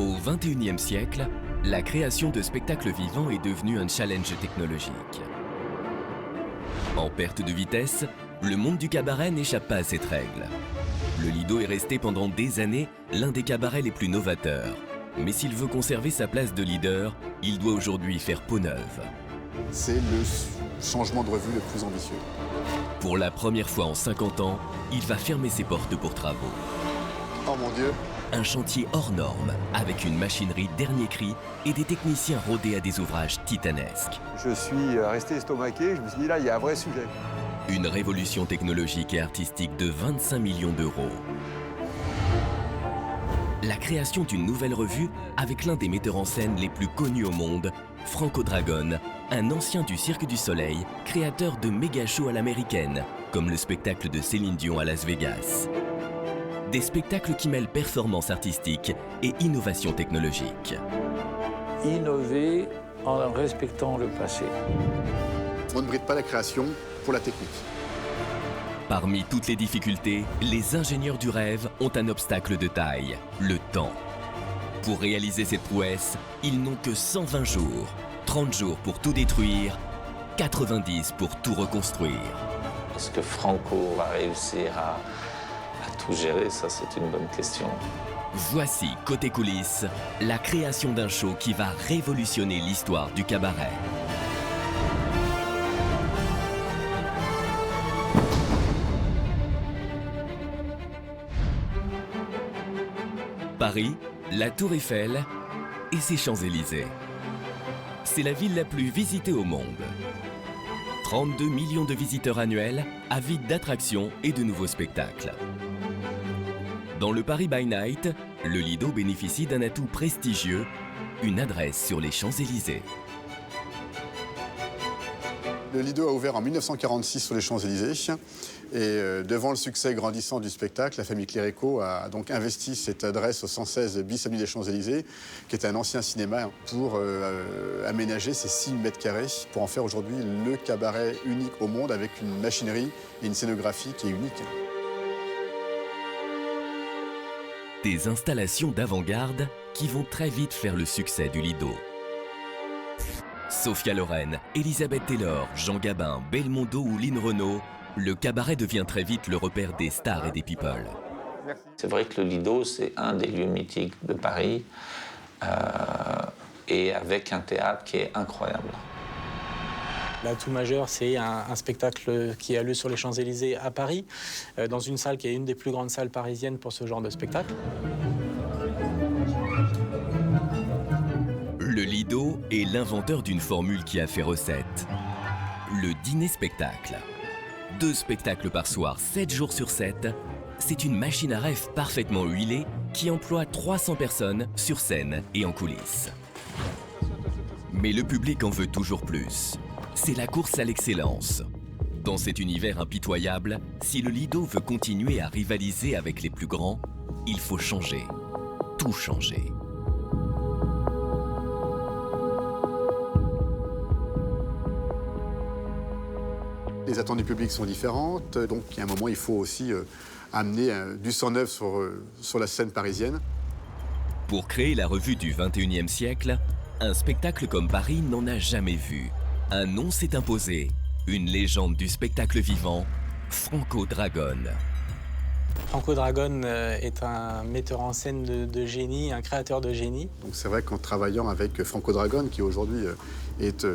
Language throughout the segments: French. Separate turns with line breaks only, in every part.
Au XXIe siècle, la création de spectacles vivants est devenue un challenge technologique. En perte de vitesse, le monde du cabaret n'échappe pas à cette règle. Le Lido est resté pendant des années l'un des cabarets les plus novateurs. Mais s'il veut conserver sa place de leader, il doit aujourd'hui faire peau neuve.
C'est le changement de revue le plus ambitieux.
Pour la première fois en 50 ans, il va fermer ses portes pour travaux.
Oh mon Dieu!
Un chantier hors norme, avec une machinerie dernier cri et des techniciens rodés à des ouvrages titanesques.
Je suis resté estomaqué, je me suis dit là, il y a un vrai sujet.
Une révolution technologique et artistique de 25 millions d'euros. La création d'une nouvelle revue avec l'un des metteurs en scène les plus connus au monde, Franco Dragone, un ancien du Cirque du Soleil, créateur de méga shows à l'américaine, comme le spectacle de Céline Dion à Las Vegas. Des spectacles qui mêlent performance artistique et innovation technologique.
Innover en respectant le passé.
On ne bride pas la création pour la technique.
Parmi toutes les difficultés, les ingénieurs du rêve ont un obstacle de taille, le temps. Pour réaliser cette prouesse, ils n'ont que 120 jours, 30 jours pour tout détruire, 90 pour tout reconstruire.
Est-ce que Franco va réussir à tout gérer? Ça, c'est une bonne question.
Voici, côté coulisses, la création d'un show qui va révolutionner l'histoire du cabaret. Paris, la Tour Eiffel et ses Champs-Élysées. C'est la ville la plus visitée au monde. 32 millions de visiteurs annuels, avides d'attractions et de nouveaux spectacles. Dans le Paris by Night, le Lido bénéficie d'un atout prestigieux, une adresse sur les Champs-Élysées.
Le Lido a ouvert en 1946 sur les Champs-Élysées. Et devant le succès grandissant du spectacle, la famille Clérico a donc investi cette adresse au 116 bis avenue des Champs-Élysées, qui est un ancien cinéma, pour aménager ces 6 mètres carrés, pour en faire aujourd'hui le cabaret unique au monde, avec une machinerie et une scénographie qui est unique.
Des installations d'avant-garde qui vont très vite faire le succès du Lido. Sophia Loren, Elisabeth Taylor, Jean Gabin, Belmondo ou Lynn Renault, le cabaret devient très vite le repère des stars et des people.
C'est vrai que le Lido, c'est un des lieux mythiques de Paris, et avec un théâtre qui est incroyable.
L'atout majeur, c'est un spectacle qui a lieu sur les Champs-Élysées à Paris, dans une salle qui est une des plus grandes salles parisiennes pour ce genre de spectacle.
Le Lido est l'inventeur d'une formule qui a fait recette. Le dîner-spectacle. 2 spectacles par soir, 7 jours sur 7, c'est une machine à rêve parfaitement huilée qui emploie 300 personnes sur scène et en coulisses. Mais le public en veut toujours plus. C'est la course à l'excellence. Dans cet univers impitoyable, si le Lido veut continuer à rivaliser avec les plus grands, il faut changer. Tout changer.
Les attentes du public sont différentes, donc il y a un moment, il faut aussi amener du sang neuf sur la scène parisienne.
Pour créer la revue du XXIe siècle, un spectacle comme Paris n'en a jamais vu. Un nom s'est imposé, une légende du spectacle vivant, Franco Dragone.
Franco Dragone est un metteur en scène de génie, un créateur de génie.
Donc c'est vrai qu'en travaillant avec Franco Dragone, qui aujourd'hui est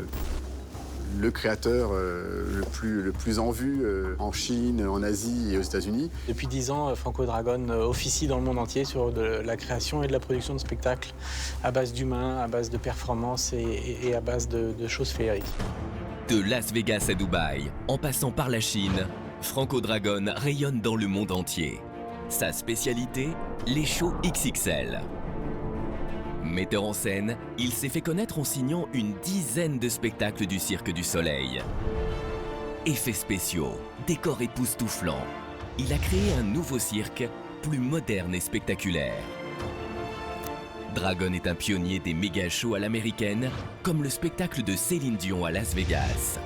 le créateur le plus en vue en Chine, en Asie et aux États-Unis.
Depuis 10 ans, Franco Dragone officie dans le monde entier sur de la création et de la production de spectacles à base d'humains, à base de performances et à base de choses féeriques.
De Las Vegas à Dubaï, en passant par la Chine, Franco Dragone rayonne dans le monde entier. Sa spécialité, les shows XXL. Metteur en scène, il s'est fait connaître en signant une dizaine de spectacles du Cirque du Soleil. Effets spéciaux, décors époustouflants. Il a créé un nouveau cirque, plus moderne et spectaculaire. Dragone est un pionnier des méga shows à l'américaine, comme le spectacle de Céline Dion à Las Vegas.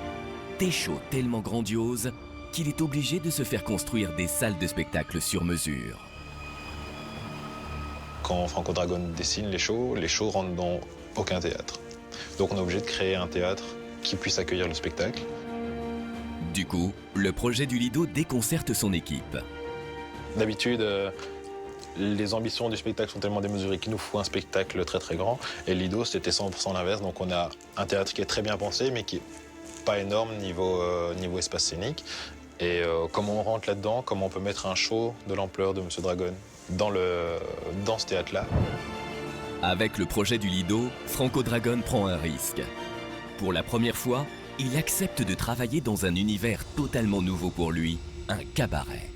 Des shows tellement grandioses qu'il est obligé de se faire construire des salles de spectacle sur mesure.
quand Franco Dragon dessine les shows rentrent dans aucun théâtre. Donc on est obligé de créer un théâtre qui puisse accueillir le spectacle.
Du coup, le projet du Lido déconcerte son équipe.
D'habitude, les ambitions du spectacle sont tellement démesurées qu'il nous faut un spectacle très très grand. Et Lido, c'était 100% l'inverse. Donc on a un théâtre qui est très bien pensé, mais qui n'est pas énorme niveau espace scénique. Et comment on rentre là-dedans, comment on peut mettre un show de l'ampleur de Monsieur Dragon dans ce théâtre-là.
Avec le projet du Lido, Franco Dragon prend un risque. Pour la première fois, il accepte de travailler dans un univers totalement nouveau pour lui, un cabaret.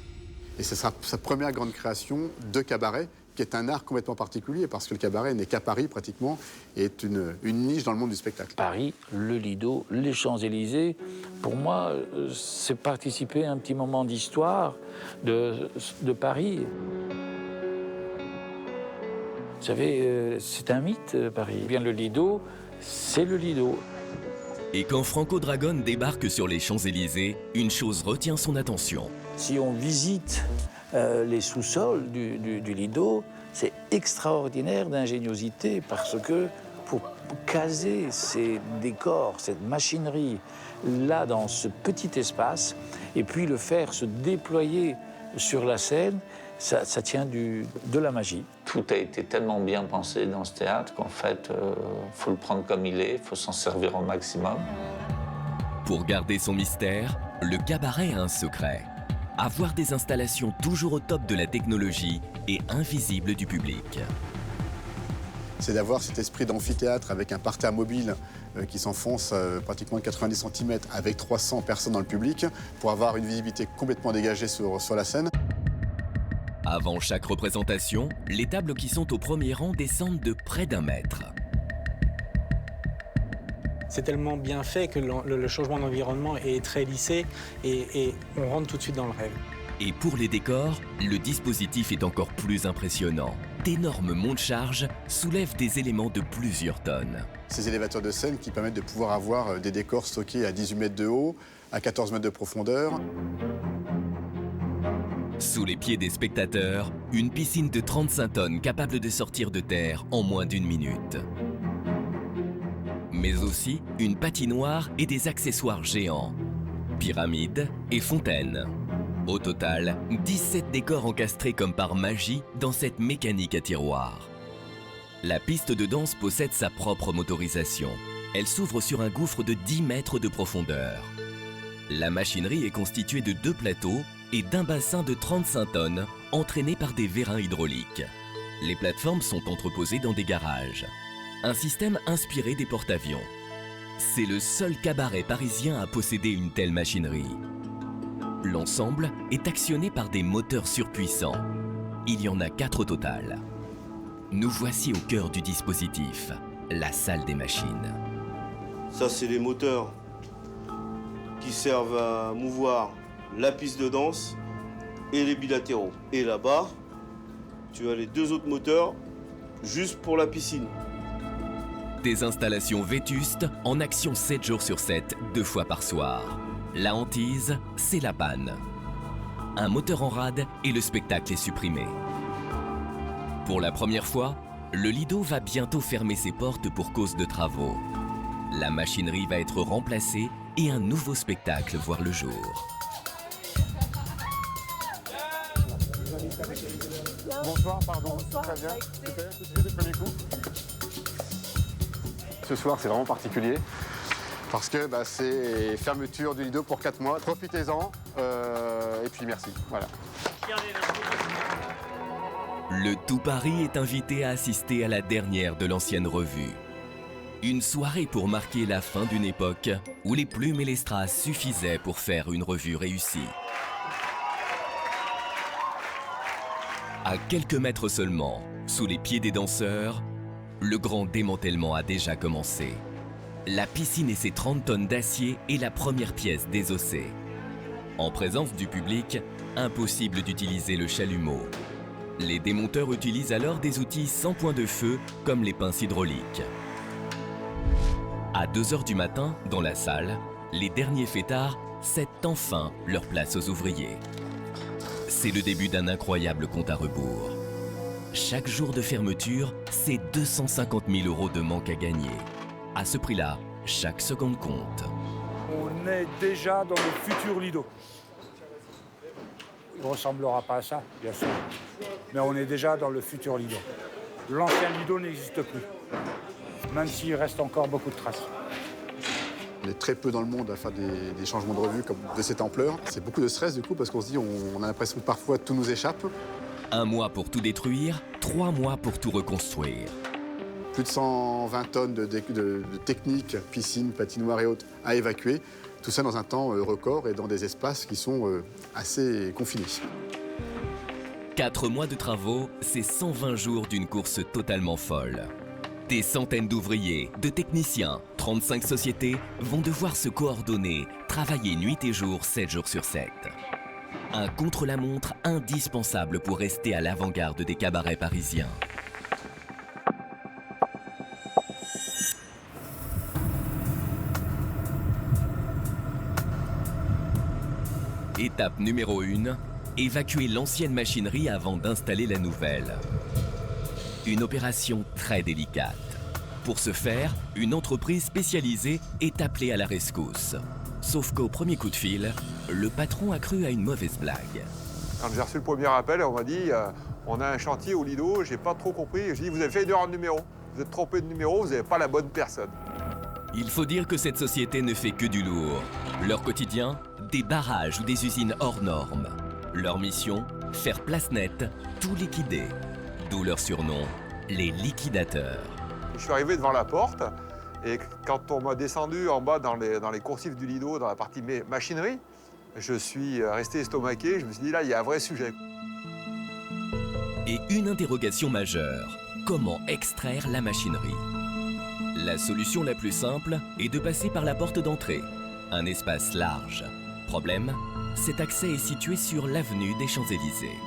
Et ce sera sa première grande création de cabaret, qui est un art complètement particulier, parce que le cabaret n'est qu'à Paris pratiquement, et est une niche dans le monde du spectacle.
Paris, le Lido, les Champs-Élysées, pour moi, c'est participer à un petit moment d'histoire de Paris. Vous savez, c'est un mythe, Paris. Bien le Lido, c'est le Lido.
Et quand Franco Dragon débarque sur les Champs-Élysées, une chose retient son attention.
Si on visite les sous-sols du Lido, c'est extraordinaire d'ingéniosité parce que pour caser ces décors, cette machinerie là dans ce petit espace et puis le faire se déployer sur la scène, ça tient de la magie.
Tout a été tellement bien pensé dans ce théâtre qu'en fait, faut le prendre comme il est, faut s'en servir au maximum.
Pour garder son mystère, le cabaret a un secret. Avoir des installations toujours au top de la technologie et invisibles du public.
C'est d'avoir cet esprit d'amphithéâtre avec un parterre mobile qui s'enfonce pratiquement de 90 cm avec 300 personnes dans le public pour avoir une visibilité complètement dégagée sur la scène.
Avant chaque représentation, les tables qui sont au premier rang descendent de près d'1 mètre.
C'est tellement bien fait que le changement d'environnement est très lissé et on rentre tout de suite dans le rêve.
Et pour les décors, le dispositif est encore plus impressionnant. D'énormes monte-charges soulèvent des éléments de plusieurs tonnes.
Ces élévateurs de scène qui permettent de pouvoir avoir des décors stockés à 18 mètres de haut, à 14 mètres de profondeur.
Sous les pieds des spectateurs, une piscine de 35 tonnes capable de sortir de terre en moins d'1 minute. Mais aussi une patinoire et des accessoires géants, pyramides et fontaines. Au total, 17 décors encastrés comme par magie dans cette mécanique à tiroir. La piste de danse possède sa propre motorisation. Elle s'ouvre sur un gouffre de 10 mètres de profondeur. La machinerie est constituée de 2 plateaux et d'un bassin de 35 tonnes entraîné par des vérins hydrauliques. Les plateformes sont entreposées dans des garages. Un système inspiré des porte-avions. C'est le seul cabaret parisien à posséder une telle machinerie. L'ensemble est actionné par des moteurs surpuissants. Il y en a 4 au total. Nous voici au cœur du dispositif, la salle des machines.
Ça, c'est les moteurs qui servent à mouvoir la piste de danse et les bilatéraux. Et là-bas, tu as les 2 autres moteurs juste pour la piscine.
Des installations vétustes en action 7 jours sur 7, 2 fois par soir. La hantise, c'est la panne. Un moteur en rade et le spectacle est supprimé. Pour la première fois, le Lido va bientôt fermer ses portes pour cause de travaux. La machinerie va être remplacée et un nouveau spectacle voir le jour.
Bonsoir, pardon. Très bien. Tout de premier coup. Ce soir, c'est vraiment particulier parce que c'est fermeture du Lido pour 4 mois. Profitez-en et puis merci. Voilà.
Le tout Paris est invité à assister à la dernière de l'ancienne revue. Une soirée pour marquer la fin d'une époque où les plumes et les strass suffisaient pour faire une revue réussie. À quelques mètres seulement, sous les pieds des danseurs, le grand démantèlement a déjà commencé. La piscine et ses 30 tonnes d'acier est la première pièce désossée. En présence du public, impossible d'utiliser le chalumeau. Les démonteurs utilisent alors des outils sans point de feu, comme les pinces hydrauliques. À 2 h du matin, dans la salle, les derniers fêtards cèdent enfin leur place aux ouvriers. C'est le début d'un incroyable compte à rebours. Chaque jour de fermeture, c'est 250 000 € de manque à gagner. À ce prix-là, chaque seconde compte.
On est déjà dans le futur Lido. Il ne ressemblera pas à ça, bien sûr. Mais on est déjà dans le futur Lido. L'ancien Lido n'existe plus, même s'il reste encore beaucoup de traces.
On est très peu dans le monde à faire des changements de revue comme de cette ampleur. C'est beaucoup de stress du coup parce qu'on se dit on a l'impression que parfois tout nous échappe.
1 mois pour tout détruire, 3 mois pour tout reconstruire.
Plus de 120 tonnes de techniques, piscines, patinoires et autres à évacuer. Tout ça dans un temps record et dans des espaces qui sont assez confinés.
4 mois de travaux, c'est 120 jours d'une course totalement folle. Des centaines d'ouvriers, de techniciens, 35 sociétés vont devoir se coordonner, travailler nuit et jour, 7 jours sur 7. Un contre-la-montre indispensable pour rester à l'avant-garde des cabarets parisiens. Étape numéro 1, évacuer l'ancienne machinerie avant d'installer la nouvelle. Une opération très délicate. Pour ce faire, une entreprise spécialisée est appelée à la rescousse. Sauf qu'au premier coup de fil, le patron a cru à une mauvaise blague.
Quand j'ai reçu le premier appel, on m'a dit on a un chantier au Lido, j'ai pas trop compris. Je dis vous avez fait une erreur de numéro. Vous êtes trompé de numéro, vous n'avez pas la bonne personne.
Il faut dire que cette société ne fait que du lourd. Leur quotidien, des barrages ou des usines hors normes. Leur mission, faire place nette, tout liquider. D'où leur surnom, les liquidateurs.
Je suis arrivé devant la porte et quand on m'a descendu en bas dans les coursifs du Lido, dans la partie machinerie, je suis resté estomaqué. Je me suis dit là, il y a un vrai sujet.
Et une interrogation majeure, comment extraire la machinerie? La solution la plus simple est de passer par la porte d'entrée, un espace large. Problème, cet accès est situé sur l'avenue des Champs-Élysées.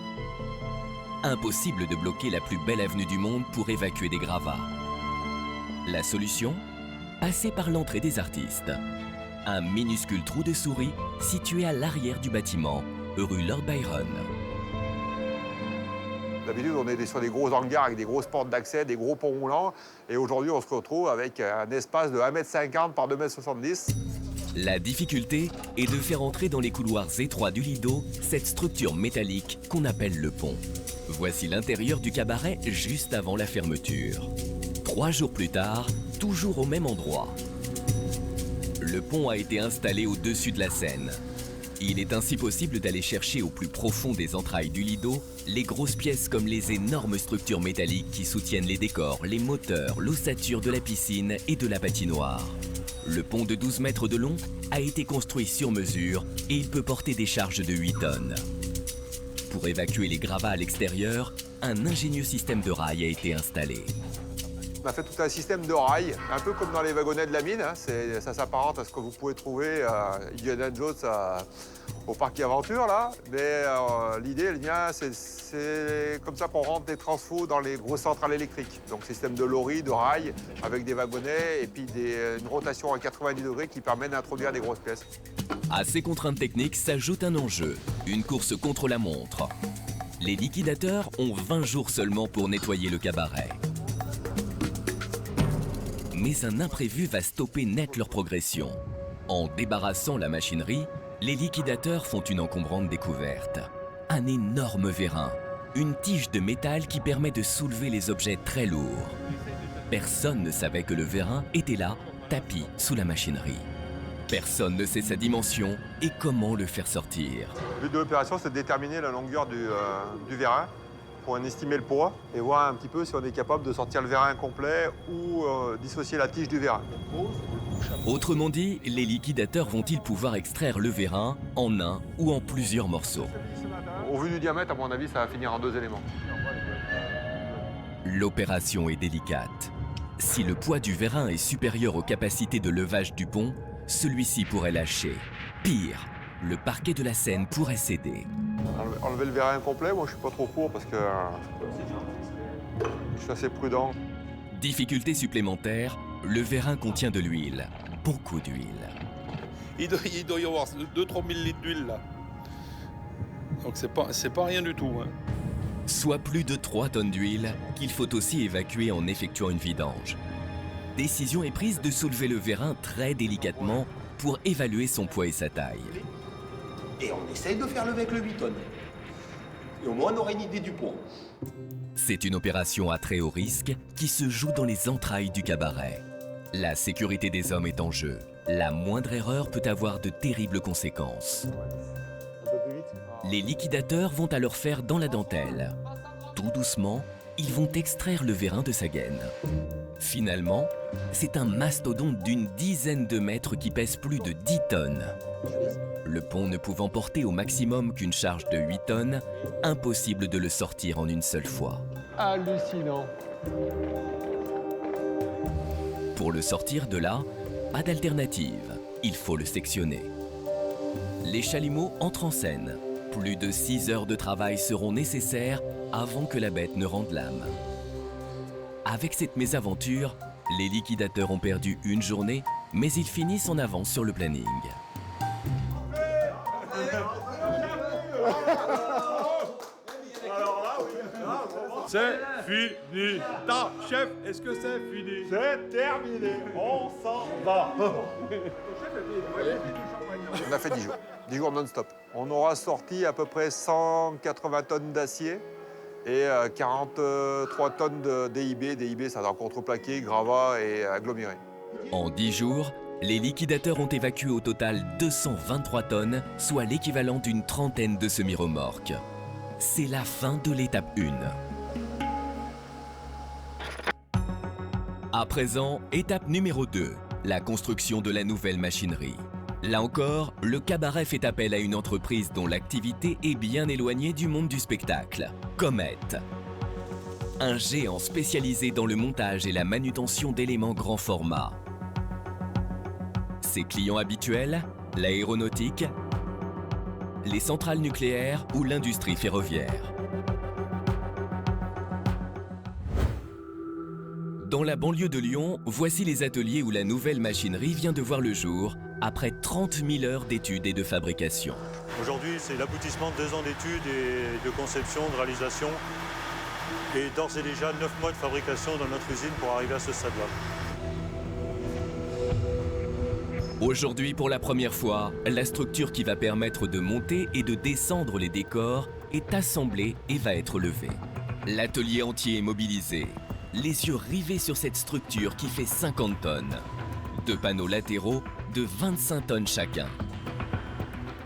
Impossible de bloquer la plus belle avenue du monde pour évacuer des gravats. La solution? Passer par l'entrée des artistes. Un minuscule trou de souris situé à l'arrière du bâtiment, rue Lord Byron.
D'habitude, on est sur des gros hangars avec des grosses portes d'accès, des gros ponts roulants. Et aujourd'hui, on se retrouve avec un espace de 1,50 m par 2,70 m.
La difficulté est de faire entrer dans les couloirs étroits du Lido cette structure métallique qu'on appelle le pont. Voici l'intérieur du cabaret juste avant la fermeture. 3 jours plus tard, toujours au même endroit. Le pont a été installé au-dessus de la Seine. Il est ainsi possible d'aller chercher au plus profond des entrailles du Lido les grosses pièces comme les énormes structures métalliques qui soutiennent les décors, les moteurs, l'ossature de la piscine et de la patinoire. Le pont de 12 mètres de long a été construit sur mesure et il peut porter des charges de 8 tonnes. Pour évacuer les gravats à l'extérieur, un ingénieux système de rails a été installé.
On a fait tout un système de rails, un peu comme dans les wagonnets de la mine. Ça s'apparente à ce que vous pouvez trouver à Indiana Jones au parc Aventure, là. Mais l'idée, elle vient, c'est comme ça qu'on rentre des transfos dans les grosses centrales électriques. Donc système de lorry, de rails, avec des wagonnets et puis une rotation à 90 degrés qui permet d'introduire des grosses pièces.
À ces contraintes techniques s'ajoute un enjeu, une course contre la montre. Les liquidateurs ont 20 jours seulement pour nettoyer le cabaret. Mais un imprévu va stopper net leur progression. En débarrassant la machinerie, les liquidateurs font une encombrante découverte. Un énorme vérin, une tige de métal qui permet de soulever les objets très lourds. Personne ne savait que le vérin était là, tapis sous la machinerie. Personne ne sait sa dimension et comment le faire sortir.
Le but de l'opération, c'est de déterminer la longueur du vérin pour en estimer le poids et voir un petit peu si on est capable de sortir le vérin complet ou dissocier la tige du vérin.
Autrement dit, les liquidateurs vont-ils pouvoir extraire le vérin en un ou en plusieurs morceaux?
Au vu du diamètre, à mon avis, ça va finir en 2 éléments.
L'opération est délicate. Si le poids du vérin est supérieur aux capacités de levage du pont, celui-ci pourrait lâcher. Pire, le parquet de la Seine pourrait céder.
Enlever le vérin complet, moi je suis pas trop pour parce que je suis assez prudent.
Difficulté supplémentaire, le vérin contient de l'huile. Beaucoup d'huile.
Il doit y avoir 2-3 000 litres d'huile là. Donc c'est pas rien du tout. Hein.
soit plus de 3 tonnes d'huile qu'il faut aussi évacuer en effectuant une vidange. Décision est prise de soulever le vérin très délicatement pour évaluer son poids et sa taille.
Et on essaye de faire lever avec le 8 tonnes. Et au moins on aura une idée du poids.
C'est une opération à très haut risque qui se joue dans les entrailles du cabaret. La sécurité des hommes est en jeu. La moindre erreur peut avoir de terribles conséquences. Les liquidateurs vont alors faire dans la dentelle. Tout doucement, ils vont extraire le vérin de sa gaine. Finalement, c'est un mastodonte d'une dizaine de mètres qui pèse plus de 10 tonnes. Le pont ne pouvant porter au maximum qu'une charge de 8 tonnes, impossible de le sortir en une seule fois.
Hallucinant.
Pour le sortir de là, pas d'alternative, il faut le sectionner. Les chalumeaux entrent en scène. Plus de 6 heures de travail seront nécessaires avant que la bête ne rende l'âme. Avec cette mésaventure, les liquidateurs ont perdu une journée, mais ils finissent en avance sur le planning.
C'est fini. Ta chef, est-ce que c'est fini? C'est terminé. On s'en va.
On a fait 10 jours. 10 jours non-stop. On aura sorti à peu près 180 tonnes d'acier et 43 tonnes de DIB. DIB, ça doit contreplaqué, gravat et aggloméré.
En 10 jours, les liquidateurs ont évacué au total 223 tonnes, soit l'équivalent d'une trentaine de semi-remorques. C'est la fin de l'étape 1. À présent, étape numéro 2, la construction de la nouvelle machinerie. Là encore, le cabaret fait appel à une entreprise dont l'activité est bien éloignée du monde du spectacle, Comet. Un géant spécialisé dans le montage et la manutention d'éléments grand format. Ses clients habituels, l'aéronautique, les centrales nucléaires ou l'industrie ferroviaire. Dans la banlieue de Lyon, voici les ateliers où la nouvelle machinerie vient de voir le jour, après 30 000 heures d'études et de fabrication.
Aujourd'hui, c'est l'aboutissement de 2 ans d'études et de conception, de réalisation, et d'ores et déjà 9 mois de fabrication dans notre usine pour arriver à ce stade-là.
Aujourd'hui, pour la première fois, la structure qui va permettre de monter et de descendre les décors est assemblée et va être levée. L'atelier entier est mobilisé, les yeux rivés sur cette structure qui fait 50 tonnes. 2 panneaux latéraux de 25 tonnes chacun.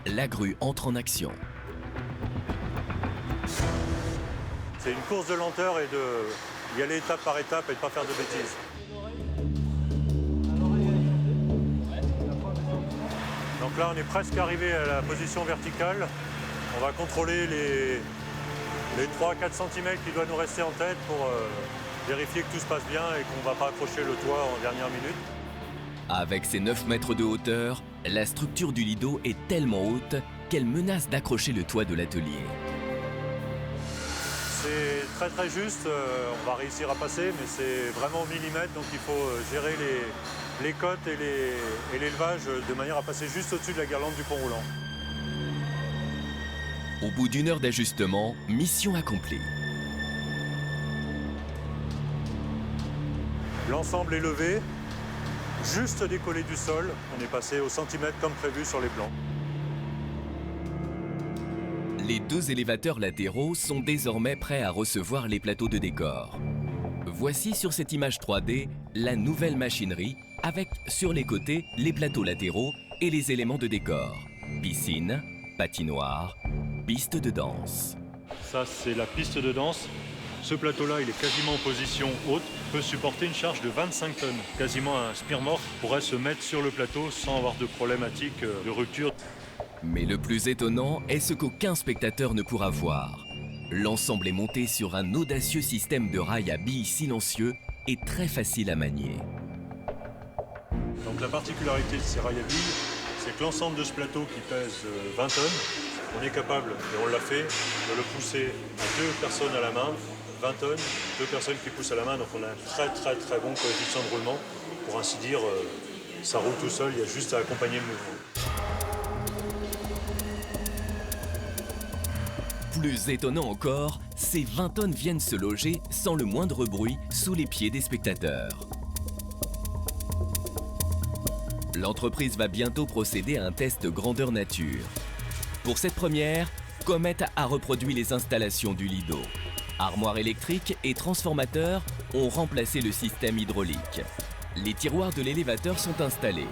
La grue entre en action.
C'est une course de lenteur et d'y aller étape par étape et de ne pas faire de bêtises. Donc là, on est presque arrivé à la position verticale. On va contrôler les 3-4 cm qui doivent nous rester en tête pour vérifier que tout se passe bien et qu'on ne va pas accrocher le toit en dernière minute.
Avec ses 9 mètres de hauteur, la structure du lido est tellement haute qu'elle menace d'accrocher le toit de l'atelier.
C'est très très juste, on va réussir à passer, mais c'est vraiment au millimètre, donc il faut gérer les côtes et l'élevage de manière à passer juste au-dessus de la guirlande du pont roulant.
Au bout d'1 heure d'ajustement, mission accomplie.
L'ensemble est levé, juste décollé du sol, on est passé au centimètre comme prévu sur les plans.
Les 2 élévateurs latéraux sont désormais prêts à recevoir les plateaux de décor. Voici sur cette image 3D la nouvelle machinerie avec sur les côtés les plateaux latéraux et les éléments de décor. Piscine, patinoire, piste de danse.
Ça c'est la piste de danse. Ce plateau-là, il est quasiment en position haute, peut supporter une charge de 25 tonnes. Quasiment un spire-morph pourrait se mettre sur le plateau sans avoir de problématique de rupture.
Mais le plus étonnant est ce qu'aucun spectateur ne pourra voir. L'ensemble est monté sur un audacieux système de rails à billes silencieux et très facile à manier.
Donc la particularité de ces rails à billes, c'est que l'ensemble de ce plateau qui pèse 20 tonnes, on est capable, et on l'a fait, de le pousser à 2 personnes à la main, 20 tonnes, 2 personnes qui poussent à la main, donc on a un très très très bon coefficient de roulement. Pour ainsi dire, ça roule tout seul, il y a juste à accompagner le mouvement.
Plus étonnant encore, ces 20 tonnes viennent se loger sans le moindre bruit sous les pieds des spectateurs. L'entreprise va bientôt procéder à un test grandeur nature. Pour cette première, Comet a reproduit les installations du Lido. Armoires électriques et transformateurs ont remplacé le système hydraulique. Les tiroirs de l'élévateur sont installés.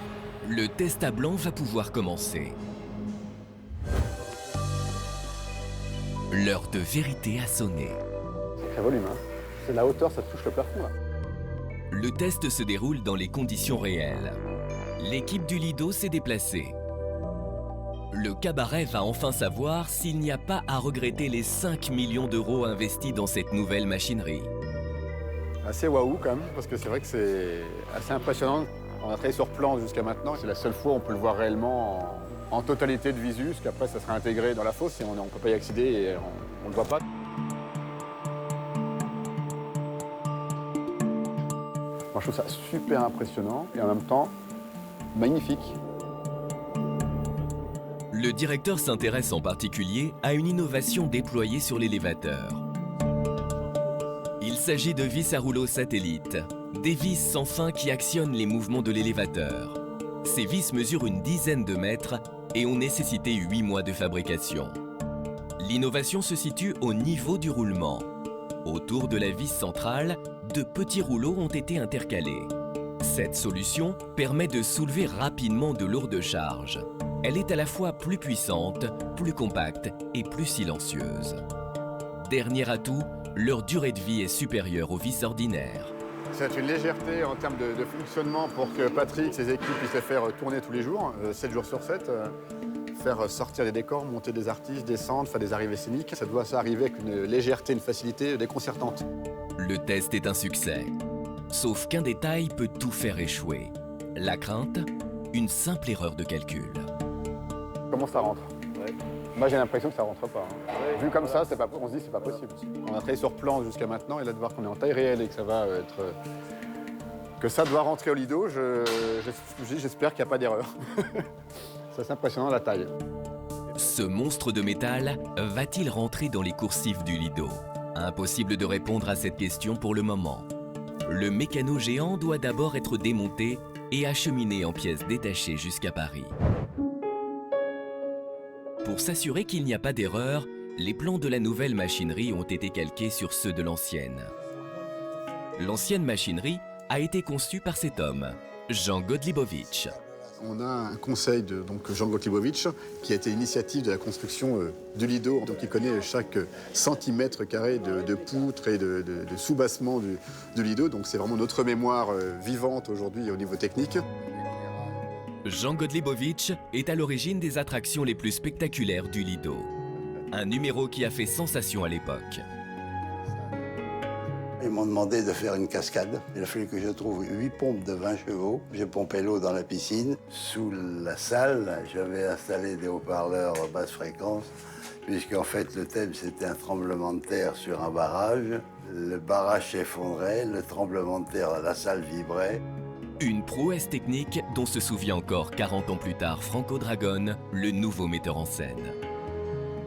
Le test à blanc va pouvoir commencer. L'heure de vérité a sonné.
Sacré volume, hein. C'est la hauteur, ça touche le plafond, là.
Le test se déroule dans les conditions réelles. L'équipe du Lido s'est déplacée. Le cabaret va enfin savoir s'il n'y a pas à regretter les 5 millions d'euros investis dans cette nouvelle machinerie.
Assez waouh quand même, parce que c'est vrai que c'est assez impressionnant. On a travaillé sur plan jusqu'à maintenant, c'est la seule fois où on peut le voir réellement en totalité de visu, parce qu'après ça sera intégré dans la fosse et on ne peut pas y accéder et on ne le voit pas. Moi je trouve ça super impressionnant et en même temps magnifique.
Le directeur s'intéresse en particulier à une innovation déployée sur l'élévateur. Il s'agit de vis à rouleau satellite, des vis sans fin qui actionnent les mouvements de l'élévateur. Ces vis mesurent une dizaine de mètres et ont nécessité 8 mois de fabrication. L'innovation se situe au niveau du roulement. Autour de la vis centrale, de petits rouleaux ont été intercalés. Cette solution permet de soulever rapidement de lourdes charges. Elle est à la fois plus puissante, plus compacte et plus silencieuse. Dernier atout, leur durée de vie est supérieure aux vis ordinaires.
C'est une légèreté en termes de fonctionnement pour que Patrick, ses équipes puissent les faire tourner tous les jours, 7 jours sur 7, faire sortir des décors, monter des artistes, descendre, faire des arrivées scéniques. Ça doit arriver avec une légèreté, une facilité déconcertante.
Le test est un succès. Sauf qu'un détail peut tout faire échouer. La crainte, une simple erreur de calcul.
Comment ça rentre? Moi j'ai l'impression que ça rentre pas. Vu comme ça, on se dit c'est pas possible. On a travaillé sur plan jusqu'à maintenant et là de voir qu'on est en taille réelle et que ça va être... que ça doit rentrer au Lido, j'espère qu'il n'y a pas d'erreur. C'est impressionnant la taille.
Ce monstre de métal va-t-il rentrer dans les coursifs du Lido? Impossible de répondre à cette question pour le moment. Le mécano géant doit d'abord être démonté et acheminé en pièces détachées jusqu'à Paris. Pour s'assurer qu'il n'y a pas d'erreur, les plans de la nouvelle machinerie ont été calqués sur ceux de l'ancienne. L'ancienne machinerie a été conçue par cet homme, Jean Godlibowicz.
On a un conseil de Jean Godlibowicz qui a été l'initiative de la construction du Lido. Donc il connaît chaque centimètre carré de poutres et de soubassement du Lido. Donc c'est vraiment notre mémoire vivante aujourd'hui au niveau technique.
Jean Godlibowicz est à l'origine des attractions les plus spectaculaires du Lido. Un numéro qui a fait sensation à l'époque.
Ils m'ont demandé de faire une cascade. Il a fallu que je trouve 8 pompes de 20 chevaux. J'ai pompé l'eau dans la piscine. Sous la salle, j'avais installé des haut-parleurs basse fréquence, puisqu'en fait, le thème, c'était un tremblement de terre sur un barrage. Le barrage s'effondrait, le tremblement de terre, la salle vibrait.
Une prouesse technique dont se souvient encore 40 ans plus tard Franco Dragone, le nouveau metteur en scène.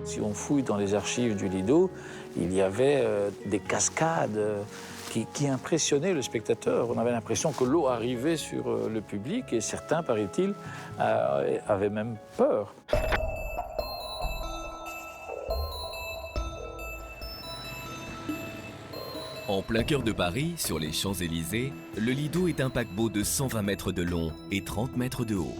Si on fouille dans les archives du Lido, il y avait des cascades qui impressionnaient le spectateur. On avait l'impression que l'eau arrivait sur le public et certains, paraît-il, avaient même peur.
En plein cœur de Paris, sur les Champs-Élysées, le Lido est un paquebot de 120 mètres de long et 30 mètres de haut.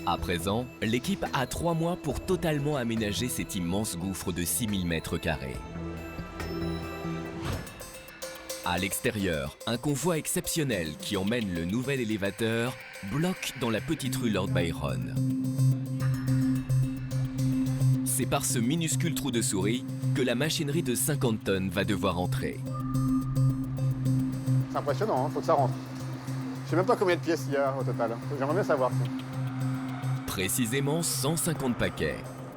À présent, l'équipe a 3 mois pour totalement aménager cet immense gouffre de 6000 mètres carrés. À l'extérieur, un convoi exceptionnel qui emmène le nouvel élévateur bloque dans la petite rue Lord Byron. C'est par ce minuscule trou de souris que la machinerie de 50 tonnes va devoir entrer.
C'est impressionnant, faut que ça rentre. Je sais même pas combien de pièces il y a au total. J'aimerais bien savoir.
Précisément 150 paquets,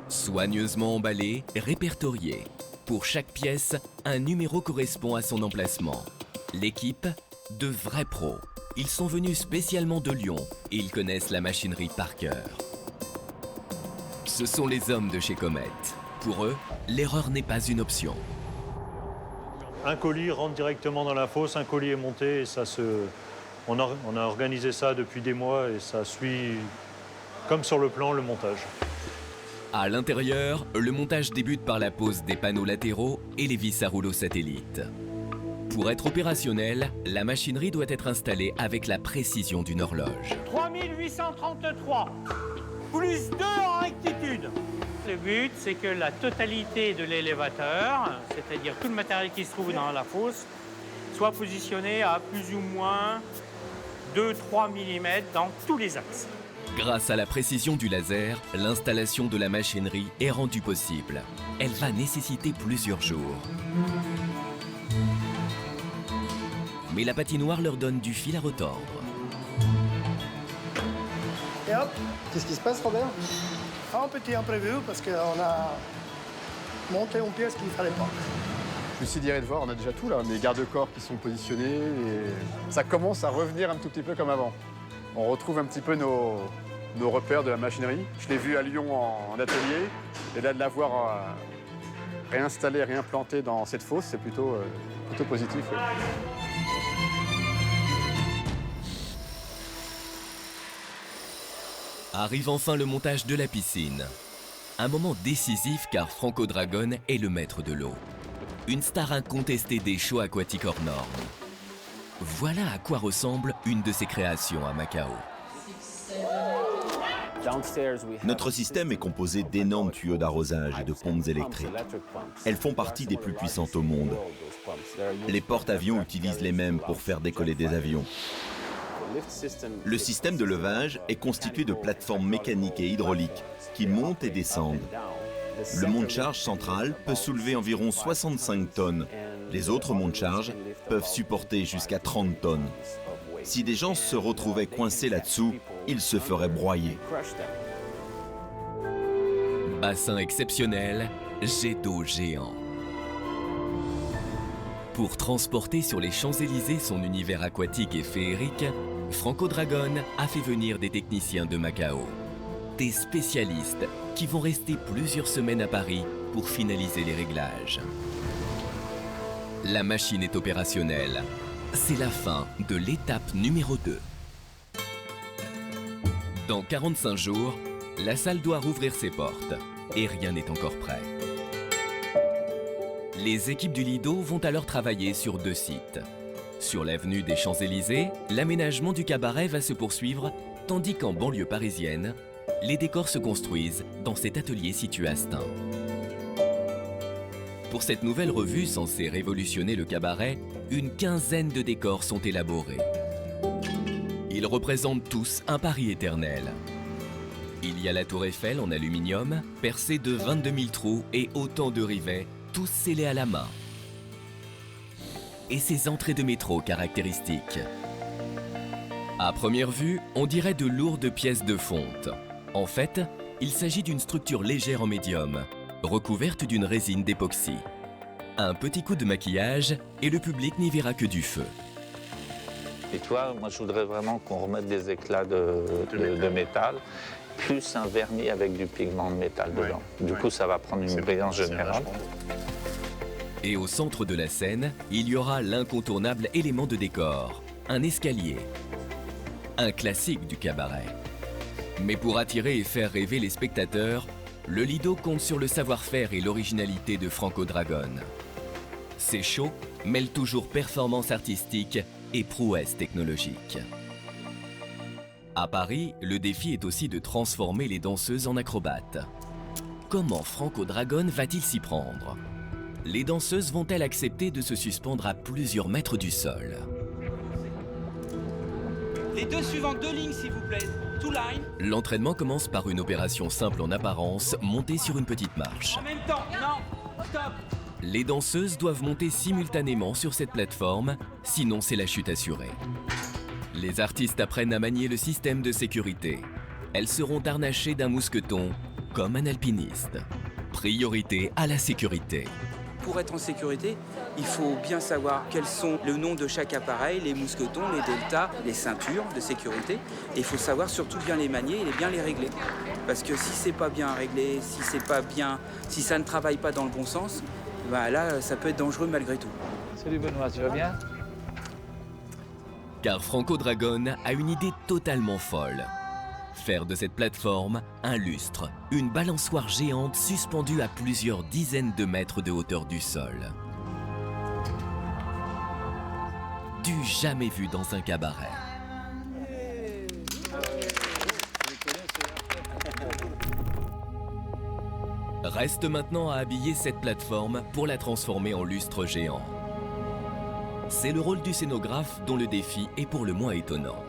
soigneusement emballés, répertoriés. Pour chaque pièce, un numéro correspond à son emplacement. L'équipe, de vrais pros. Ils sont venus spécialement de Lyon et ils connaissent la machinerie par cœur. Ce sont les hommes de chez Comet. Pour eux, l'erreur n'est pas une option.
Un colis rentre directement dans la fosse, un colis est monté et on a organisé ça depuis des mois et ça suit comme sur le plan le montage.
À l'intérieur, le montage débute par la pose des panneaux latéraux et les vis à rouleau satellites. Pour être opérationnelle, la machinerie doit être installée avec la précision d'une horloge.
3833, plus 2 en rectitude. Le but, c'est que la totalité de l'élévateur, c'est-à-dire tout le matériel qui se trouve dans la fosse, soit positionné à plus ou moins 2-3 mm dans tous les axes.
Grâce à la précision du laser, l'installation de la machinerie est rendue possible. Elle va nécessiter plusieurs jours. Mais la patinoire leur donne du fil à retordre.
Et hop, qu'est-ce qui se passe, Robert? Un petit imprévu parce qu'on a monté une pièce qu'il ne fallait pas.
Je suis sidéré de voir, on a déjà tout là, les garde-corps qui sont positionnés et ça commence à revenir un tout petit peu comme avant. On retrouve un petit peu nos repères de la machinerie. Je l'ai vu à Lyon en atelier et là de l'avoir réinstallé, réimplanté dans cette fosse, c'est plutôt positif. Oui.
Arrive enfin le montage de la piscine. Un moment décisif car Franco Dragone est le maître de l'eau. Une star incontestée des shows aquatiques hors normes. Voilà à quoi ressemble une de ses créations à Macao.
Notre système est composé d'énormes tuyaux d'arrosage et de pompes électriques. Elles font partie des plus puissantes au monde. Les porte-avions utilisent les mêmes pour faire décoller des avions. Le système de levage est constitué de plateformes mécaniques et hydrauliques qui montent et descendent. Le monte-charge central peut soulever environ 65 tonnes. Les autres monte-charges peuvent supporter jusqu'à 30 tonnes. Si des gens se retrouvaient coincés là-dessous, ils se feraient broyer.
Bassin exceptionnel, jet d'eau géant. Pour transporter sur les Champs-Élysées son univers aquatique et féerique, Franco Dragone a fait venir des techniciens de Macao. Des spécialistes qui vont rester plusieurs semaines à Paris pour finaliser les réglages. La machine est opérationnelle. C'est la fin de l'étape numéro 2. Dans 45 jours, la salle doit rouvrir ses portes et rien n'est encore prêt. Les équipes du Lido vont alors travailler sur 2 sites. Sur l'avenue des Champs-Élysées, l'aménagement du cabaret va se poursuivre, tandis qu'en banlieue parisienne, les décors se construisent dans cet atelier situé à Stein. Pour cette nouvelle revue censée révolutionner le cabaret, une quinzaine de décors sont élaborés. Ils représentent tous un pari éternel. Il y a la tour Eiffel en aluminium, percée de 22 000 trous et autant de rivets, tous scellés à la main. Et ses entrées de métro caractéristiques. À première vue, on dirait de lourdes pièces de fonte. En fait, il s'agit d'une structure légère en médium, recouverte d'une résine d'époxy. Un petit coup de maquillage et le public n'y verra que du feu.
Et toi, moi je voudrais vraiment qu'on remette des éclats de métal, plus un vernis avec du pigment de métal dedans. Du coup, ça va prendre une brillance générale.
Et au centre de la scène, il y aura l'incontournable élément de décor, un escalier. Un classique du cabaret. Mais pour attirer et faire rêver les spectateurs, le Lido compte sur le savoir-faire et l'originalité de Franco Dragone. Ces shows mêlent toujours performance artistique et prouesse technologique. À Paris, le défi est aussi de transformer les danseuses en acrobates. Comment Franco Dragone va-t-il s'y prendre ? Les danseuses vont-elles accepter de se suspendre à plusieurs mètres du sol ?
Les 2 suivantes, 2 lignes s'il vous plaît. 2 lines.
L'entraînement commence par une opération simple en apparence, montée sur une petite marche.
En même temps, non, stop.
Les danseuses doivent monter simultanément sur cette plateforme, sinon c'est la chute assurée. Les artistes apprennent à manier le système de sécurité. Elles seront harnachées d'un mousqueton, comme un alpiniste. Priorité à la sécurité.
Pour être en sécurité, il faut bien savoir quels sont le nom de chaque appareil, les mousquetons, les deltas, les ceintures de sécurité. Et il faut savoir surtout bien les manier et bien les régler. Parce que si c'est pas bien réglé, si ça ne travaille pas dans le bon sens, bah là, ça peut être dangereux malgré tout.
Salut Benoît, tu vas bien?
Car Franco Dragon a une idée totalement folle. Faire de cette plateforme un lustre, une balançoire géante suspendue à plusieurs dizaines de mètres de hauteur du sol. Du jamais vu dans un cabaret. Reste maintenant à habiller cette plateforme pour la transformer en lustre géant. C'est le rôle du scénographe dont le défi est pour le moins étonnant.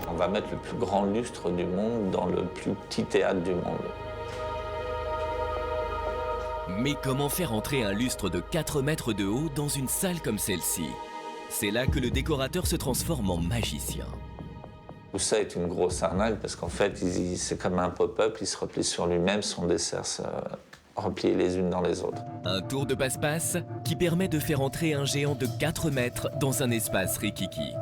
On va mettre le plus grand lustre du monde dans le plus petit théâtre du monde.
Mais comment faire entrer un lustre de 4 mètres de haut dans une salle comme celle-ci? C'est là que le décorateur se transforme en magicien.
Tout ça est une grosse arnaque parce qu'en fait, c'est comme un pop-up, il se replie sur lui-même, son dessert se replie les unes dans les autres.
Un tour de passe-passe qui permet de faire entrer un géant de 4 mètres dans un espace rikiki.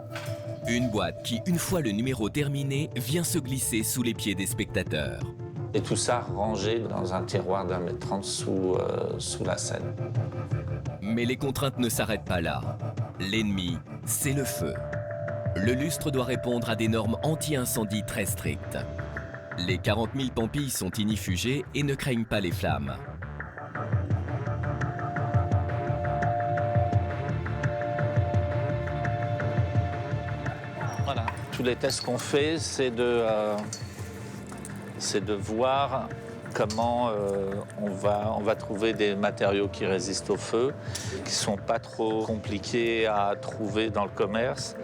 Une boîte qui, une fois le numéro terminé, vient se glisser sous les pieds des spectateurs.
Et tout ça rangé dans un tiroir d'1,30 m sous la scène.
Mais les contraintes ne s'arrêtent pas là. L'ennemi, c'est le feu. Le lustre doit répondre à des normes anti-incendie très strictes. Les 40 000 pampilles sont inifugées et ne craignent pas les flammes.
Voilà. Tous les tests qu'on fait, c'est de voir comment on va trouver des matériaux qui résistent au feu, qui ne sont pas trop compliqués à trouver dans le commerce,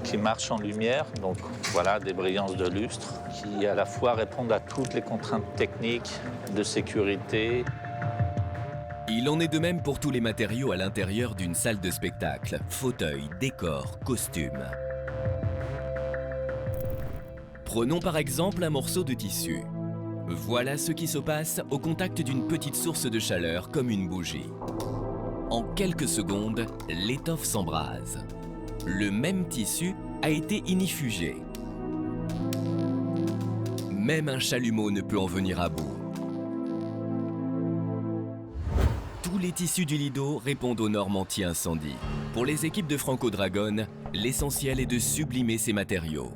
qui marchent en lumière, donc voilà, des brillances de lustre, qui à la fois répondent à toutes les contraintes techniques de sécurité.
Il en est de même pour tous les matériaux à l'intérieur d'une salle de spectacle, fauteuils, décors, costumes. Prenons par exemple un morceau de tissu. Voilà ce qui se passe au contact d'une petite source de chaleur comme une bougie. En quelques secondes, l'étoffe s'embrase. Le même tissu a été inifugé. Même un chalumeau ne peut en venir à bout. Tous les tissus du Lido répondent aux normes anti-incendie. Pour les équipes de Franco Dragon, l'essentiel est de sublimer ces matériaux.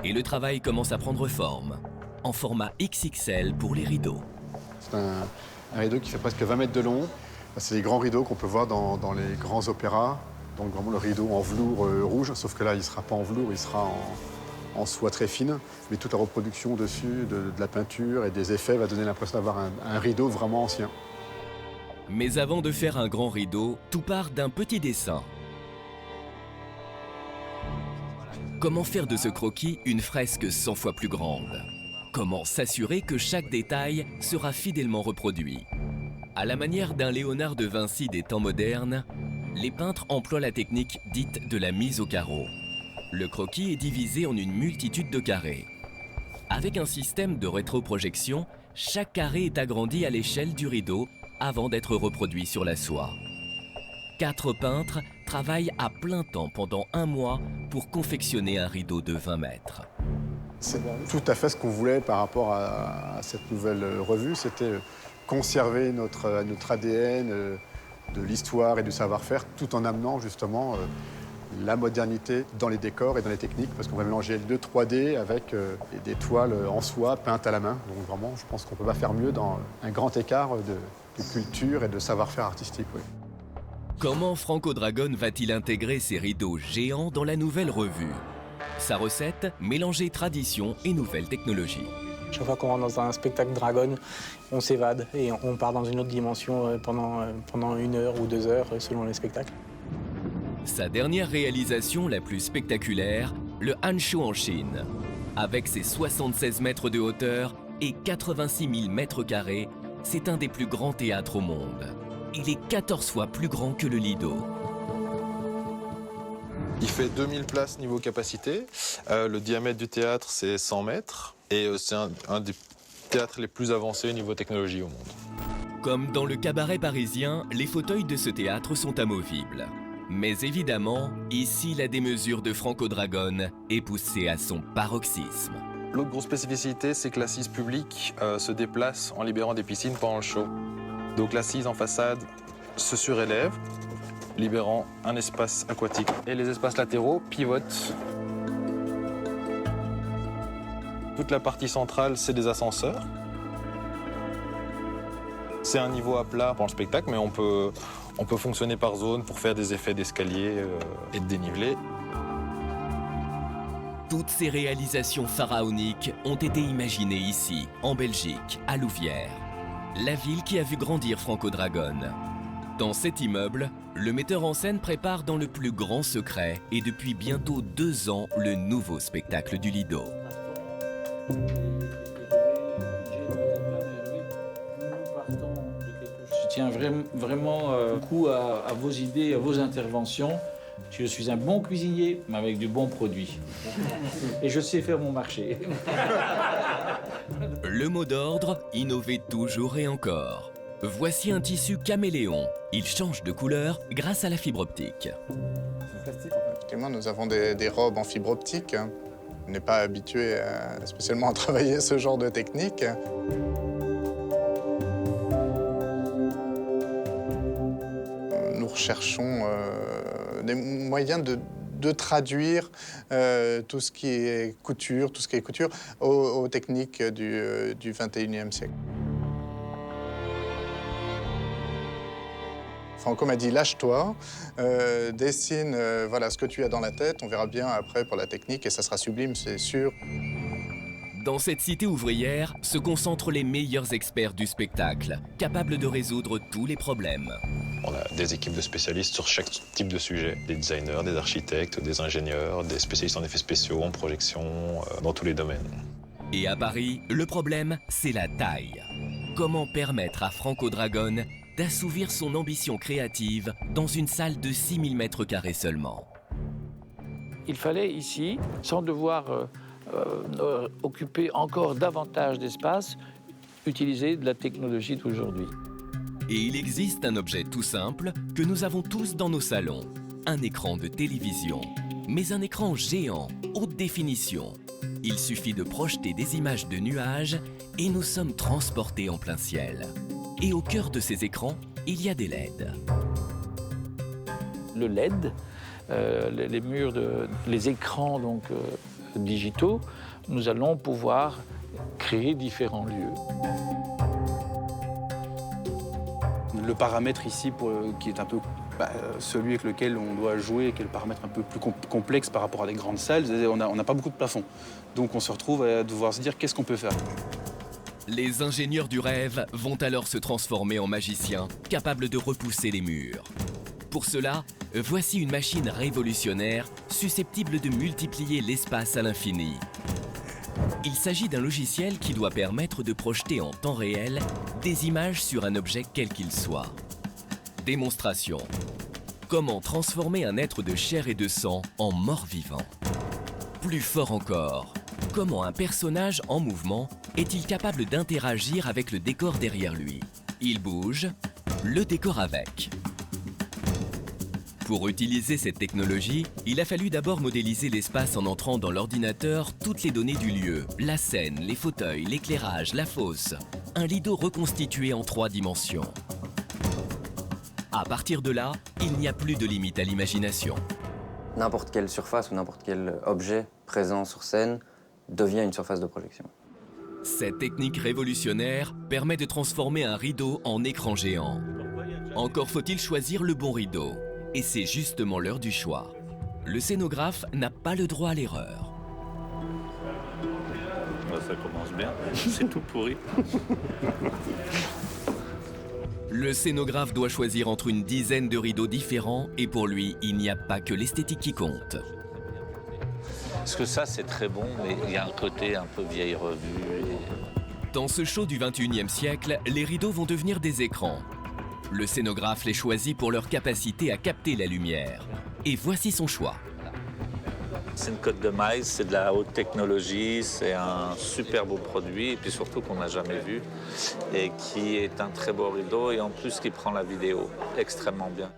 Et le travail commence à prendre forme. En format XXL pour les rideaux.
C'est un rideau qui fait presque 20 mètres de long. C'est les grands rideaux qu'on peut voir dans les grands opéras. Donc vraiment le rideau en velours rouge, sauf que là il ne sera pas en velours, il sera en soie très fine. Mais toute la reproduction dessus, de la peinture et des effets va donner l'impression d'avoir un rideau vraiment ancien.
Mais avant de faire un grand rideau, tout part d'un petit dessin. Comment faire de ce croquis une fresque 100 fois plus grande? Comment s'assurer que chaque détail sera fidèlement reproduit? À la manière d'un Léonard de Vinci des temps modernes, les peintres emploient la technique dite de la mise au carreau. Le croquis est divisé en une multitude de carrés. Avec un système de rétroprojection, chaque carré est agrandi à l'échelle du rideau avant d'être reproduit sur la soie. 4 peintres travaillent à plein temps pendant 1 mois pour confectionner un rideau de 20 mètres.
C'est tout à fait ce qu'on voulait par rapport à cette nouvelle revue, c'était conserver notre ADN de l'histoire et du savoir-faire, tout en amenant justement la modernité dans les décors et dans les techniques, parce qu'on va mélanger le 3D avec des toiles en soie peintes à la main. Donc vraiment, je pense qu'on ne peut pas faire mieux dans un grand écart de culture et de savoir-faire artistique. Oui.
Comment Franco Dragon va-t-il intégrer ces rideaux géants dans la nouvelle revue? Sa recette, mélanger tradition et nouvelles technologies.
Chaque fois qu'on rentre dans un spectacle Dragon, on s'évade et on part dans une autre dimension pendant 1 heure ou 2 heures selon les spectacles.
Sa dernière réalisation la plus spectaculaire, le Hanshou en Chine. Avec ses 76 mètres de hauteur et 86 000 mètres carrés, c'est un des plus grands théâtres au monde. Il est 14 fois plus grand que le Lido.
Il fait 2000 places niveau capacité. Le diamètre du théâtre, c'est 100 mètres. Et c'est un des théâtres les plus avancés au niveau technologie au monde.
Comme dans le cabaret parisien, les fauteuils de ce théâtre sont amovibles. Mais évidemment, ici, la démesure de Franco Dragon est poussée à son paroxysme.
L'autre grosse spécificité, c'est que l'assise publique se déplace en libérant des piscines pendant le show. Donc l'assise en façade se surélève, libérant un espace aquatique. Et les espaces latéraux pivotent. Toute la partie centrale, c'est des ascenseurs. C'est un niveau à plat pour le spectacle, mais on peut fonctionner par zone pour faire des effets d'escalier et de dénivelé.
Toutes ces réalisations pharaoniques ont été imaginées ici, en Belgique, à Louvière, la ville qui a vu grandir Franco Dragon. Dans cet immeuble, le metteur en scène prépare dans le plus grand secret et depuis bientôt 2 ans le nouveau spectacle du Lido.
Je tiens vraiment beaucoup à vos idées, à vos interventions. Je suis un bon cuisinier, mais avec du bon produit. Et je sais faire mon marché.
Le mot d'ordre, innover toujours et encore. Voici un tissu caméléon. Il change de couleur grâce à la fibre optique.
Effectivement, nous avons des robes en fibre optique. On n'est pas habitué spécialement à travailler ce genre de technique. Nous recherchons des moyens de traduire tout ce qui est couture, aux techniques du 21e siècle. Franco m'a dit lâche-toi, dessine voilà, ce que tu as dans la tête, on verra bien après pour la technique et ça sera sublime, c'est sûr.
Dans cette cité ouvrière se concentrent les meilleurs experts du spectacle, capables de résoudre tous les problèmes.
On a des équipes de spécialistes sur chaque type de sujet. Des designers, des architectes, des ingénieurs, des spécialistes en effets spéciaux, en projection, dans tous les domaines.
Et à Paris, le problème, c'est la taille. Comment permettre à Franco Dragon d'assouvir son ambition créative dans une salle de 6000 m² seulement?
Il fallait ici, sans devoir occuper encore davantage d'espace, utiliser de la technologie d'aujourd'hui.
Et il existe un objet tout simple que nous avons tous dans nos salons. Un écran de télévision, mais un écran géant, haute définition. Il suffit de projeter des images de nuages et nous sommes transportés en plein ciel. Et au cœur de ces écrans, il y a des LED.
Le LED, les murs, les écrans donc, digitaux, nous allons pouvoir créer différents lieux.
Le paramètre ici, qui est un peu celui avec lequel on doit jouer, qui est le paramètre un peu plus complexe par rapport à des grandes salles, on n'a pas beaucoup de plafond. Donc on se retrouve à devoir se dire qu'est-ce qu'on peut faire.
Les ingénieurs du rêve vont alors se transformer en magiciens, capables de repousser les murs. Pour cela, voici une machine révolutionnaire, susceptible de multiplier l'espace à l'infini. Il s'agit d'un logiciel qui doit permettre de projeter en temps réel des images sur un objet quel qu'il soit. Démonstration. Comment transformer un être de chair et de sang en mort-vivant? Plus fort encore, comment un personnage en mouvement est-il capable d'interagir avec le décor derrière lui? Il bouge, le décor avec. Pour utiliser cette technologie, il a fallu d'abord modéliser l'espace en entrant dans l'ordinateur toutes les données du lieu, la scène, les fauteuils, l'éclairage, la fosse. Un Lido reconstitué en 3 dimensions. À partir de là, il n'y a plus de limite à l'imagination.
N'importe quelle surface ou n'importe quel objet présent sur scène devient une surface de projection.
Cette technique révolutionnaire permet de transformer un rideau en écran géant. Encore faut-il choisir le bon rideau. Et c'est justement l'heure du choix. Le scénographe n'a pas le droit à l'erreur.
Ça commence bien, c'est tout pourri.
Le scénographe doit choisir entre une dizaine de rideaux différents et pour lui, il n'y a pas que l'esthétique qui compte.
Parce que ça, c'est très bon, mais il y a un côté un peu vieille revue.
Dans ce show du 21e siècle, les rideaux vont devenir des écrans. Le scénographe les choisit pour leur capacité à capter la lumière. Et voici son choix.
C'est une côte de maïs, c'est de la haute technologie, c'est un super beau produit, et puis surtout qu'on n'a jamais vu, et qui est un très beau rideau, et en plus qui prend la vidéo extrêmement bien.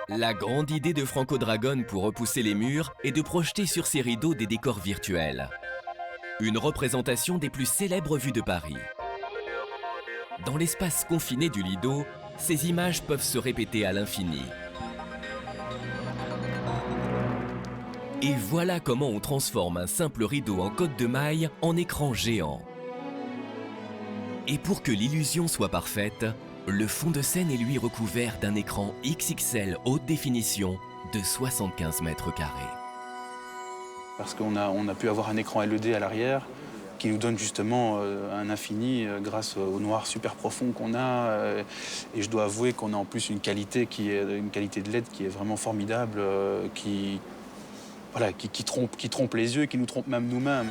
La grande idée de Franco Dragone pour repousser les murs est de projeter sur ces rideaux des décors virtuels. Une représentation des plus célèbres vues de Paris. Dans l'espace confiné du Lido, ces images peuvent se répéter à l'infini. Et voilà comment on transforme un simple rideau en cotte de maille en écran géant. Et pour que l'illusion soit parfaite, le fond de scène est lui recouvert d'un écran XXL haute définition de 75 mètres carrés.
Parce qu'on a pu avoir un écran LED à l'arrière qui nous donne justement un infini grâce au noir super profond qu'on a. Et je dois avouer qu'on a en plus une qualité de LED qui est vraiment formidable, qui trompe les yeux et qui nous trompe même nous-mêmes.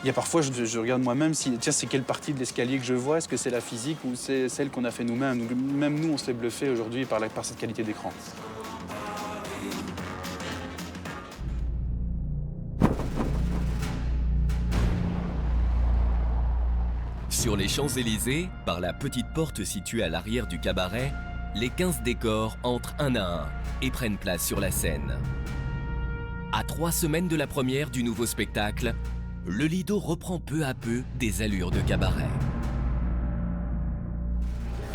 Il y a parfois, je regarde moi-même, tiens, c'est quelle partie de l'escalier que je vois? Est-ce que c'est la physique ou c'est celle qu'on a fait nous-mêmes? Même nous, on se fait bluffer aujourd'hui par cette qualité d'écran.
Sur les Champs-Élysées, par la petite porte située à l'arrière du cabaret, les 15 décors entrent un à un et prennent place sur la scène. À 3 semaines de la première du nouveau spectacle, le Lido reprend peu à peu des allures de cabaret.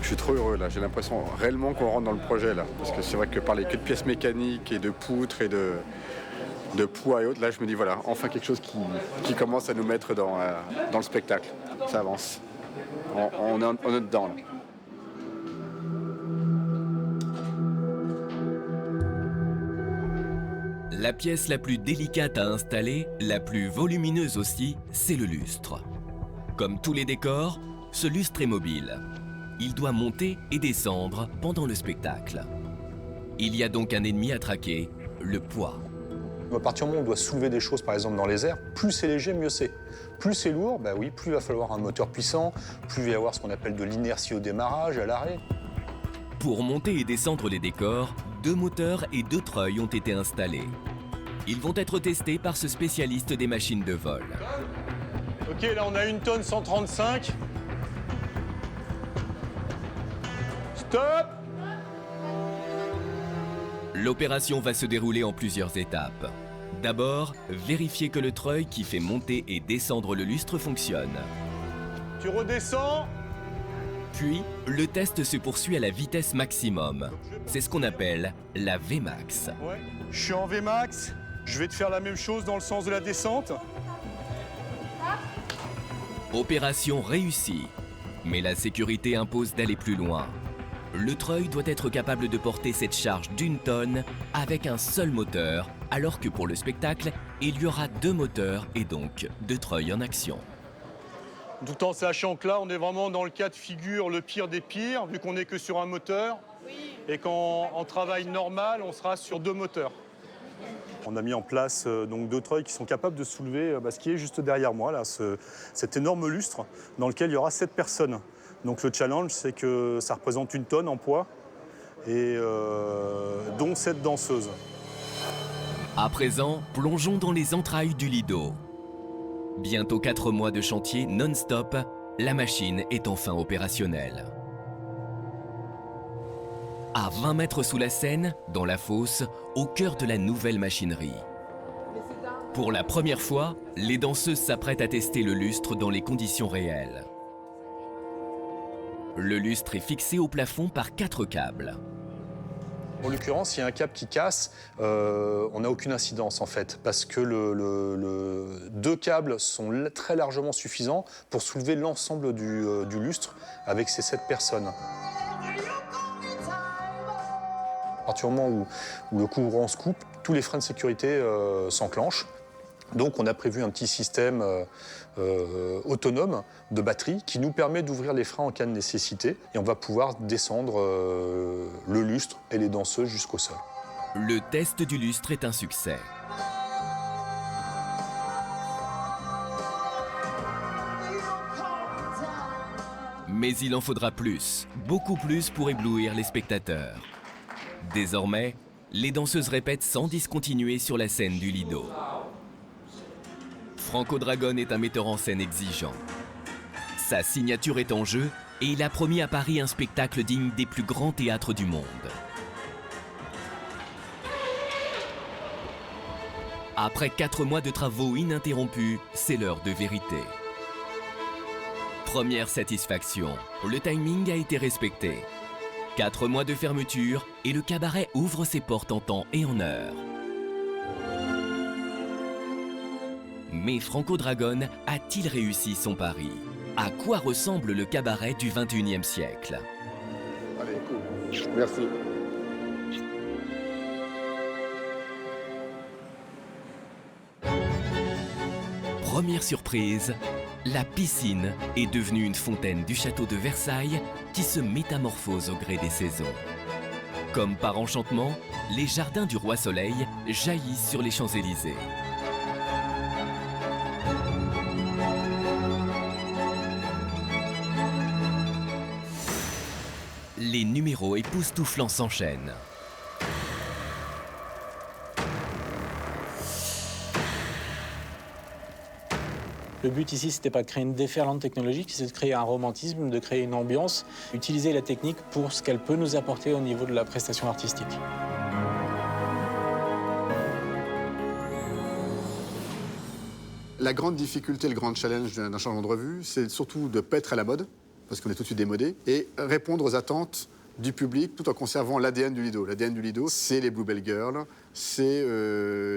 Je suis trop heureux là, j'ai l'impression réellement qu'on rentre dans le projet là. Parce que c'est vrai que parler que de pièces mécaniques et de poutres et de poids et autres, là je me dis voilà, enfin quelque chose qui commence à nous mettre dans le spectacle. Ça avance. On est dedans là.
La pièce la plus délicate à installer, la plus volumineuse aussi, c'est le lustre. Comme tous les décors, ce lustre est mobile. Il doit monter et descendre pendant le spectacle. Il y a donc un ennemi à traquer, le poids.
À partir du moment où on doit soulever des choses, par exemple dans les airs, plus c'est léger, mieux c'est. Plus c'est lourd, bah oui, plus il va falloir un moteur puissant, plus il va y avoir ce qu'on appelle de l'inertie au démarrage, à l'arrêt.
Pour monter et descendre les décors, 2 moteurs et 2 treuils ont été installés. Ils vont être testés par ce spécialiste des machines de vol.
Ok, là on a 1 tonne 135. Stop!
L'opération va se dérouler en plusieurs étapes. D'abord, vérifier que le treuil qui fait monter et descendre le lustre fonctionne.
Tu redescends.
Puis, le test se poursuit à la vitesse maximum. C'est ce qu'on appelle la Vmax.
Ouais, je suis en Vmax. Je vais te faire la même chose dans le sens de la descente.
Opération réussie. Mais la sécurité impose d'aller plus loin. Le treuil doit être capable de porter cette charge d'1 tonne avec un seul moteur, alors que pour le spectacle, il y aura 2 moteurs et donc 2 treuils en action.
Tout en sachant que là, on est vraiment dans le cas de figure le pire des pires, vu qu'on n'est que sur un moteur. Et qu'en travail normal, on sera sur 2 moteurs. On a mis en place donc 2 treuils qui sont capables de soulever ce qui est juste derrière moi, là, cet énorme lustre dans lequel il y aura 7 personnes. Donc le challenge, c'est que ça représente 1 tonne en poids, et dont 7 danseuses.
À présent, plongeons dans les entrailles du Lido. Bientôt 4 mois de chantier non-stop, la machine est enfin opérationnelle. À 20 mètres sous la scène, dans la fosse, au cœur de la nouvelle machinerie. Pour la première fois, les danseuses s'apprêtent à tester le lustre dans les conditions réelles. Le lustre est fixé au plafond par 4 câbles.
En l'occurrence, s'il y a un câble qui casse, on n'a aucune incidence en fait, parce que 2 câbles sont très largement suffisants pour soulever l'ensemble du lustre avec ces 7 personnes. À partir du moment où le couvrant se coupe, tous les freins de sécurité s'enclenchent. Donc on a prévu un petit système autonome de batterie qui nous permet d'ouvrir les freins en cas de nécessité, et on va pouvoir descendre le lustre et les danseuses jusqu'au sol.
Le test du lustre est un succès. Mais il en faudra plus, beaucoup plus pour éblouir les spectateurs. Désormais, les danseuses répètent sans discontinuer sur la scène du Lido. Franco Dragone est un metteur en scène exigeant. Sa signature est en jeu et il a promis à Paris un spectacle digne des plus grands théâtres du monde. Après 4 mois de travaux ininterrompus, c'est l'heure de vérité. Première satisfaction, le timing a été respecté. 4 mois de fermeture et le cabaret ouvre ses portes en temps et en heure. Mais Franco Dragone a-t-il réussi son pari? À quoi ressemble le cabaret du XXIe siècle?
Allez, cool. Merci.
Première surprise, la piscine est devenue une fontaine du château de Versailles qui se métamorphose au gré des saisons. Comme par enchantement, les jardins du Roi Soleil jaillissent sur les Champs-Élysées. Les numéros époustouflants s'enchaînent.
Le but ici, c'était pas de créer une déferlante technologique, c'est de créer un romantisme, de créer une ambiance, utiliser la technique pour ce qu'elle peut nous apporter au niveau de la prestation artistique.
La grande difficulté, le grand challenge d'un changement de revue, c'est surtout de ne pas être à la mode, parce qu'on est tout de suite démodé, et répondre aux attentes du public tout en conservant l'ADN du Lido. L'ADN du Lido, c'est les Bluebell Girls, c'est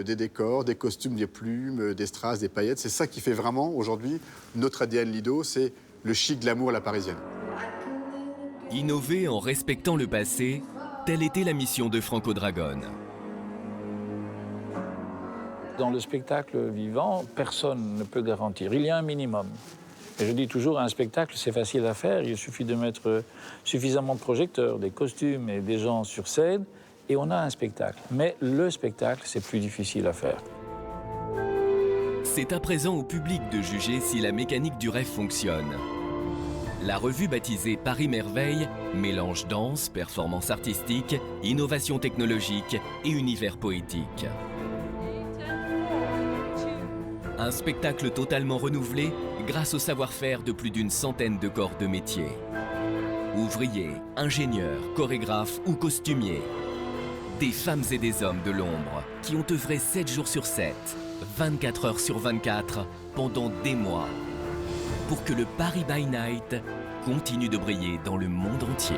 des décors, des costumes, des plumes, des strass, des paillettes. C'est ça qui fait vraiment, aujourd'hui, notre ADN Lido, c'est le chic glamour à la parisienne.
Innover en respectant le passé, telle était la mission de Franco Dragone.
Dans le spectacle vivant, personne ne peut garantir. Il y a un minimum. Et je dis toujours, un spectacle, c'est facile à faire. Il suffit de mettre suffisamment de projecteurs, des costumes et des gens sur scène, et on a un spectacle. Mais le spectacle, c'est plus difficile à faire.
C'est à présent au public de juger si la mécanique du rêve fonctionne. La revue baptisée Paris Merveille mélange danse, performance artistique, innovation technologique et univers poétique. Un spectacle totalement renouvelé grâce au savoir-faire de plus d'une centaine de corps de métier. Ouvriers, ingénieurs, chorégraphes ou costumiers. Des femmes et des hommes de l'ombre qui ont œuvré 7 jours sur 7, 24 heures sur 24, pendant des mois, pour que le Paris by Night continue de briller dans le monde entier.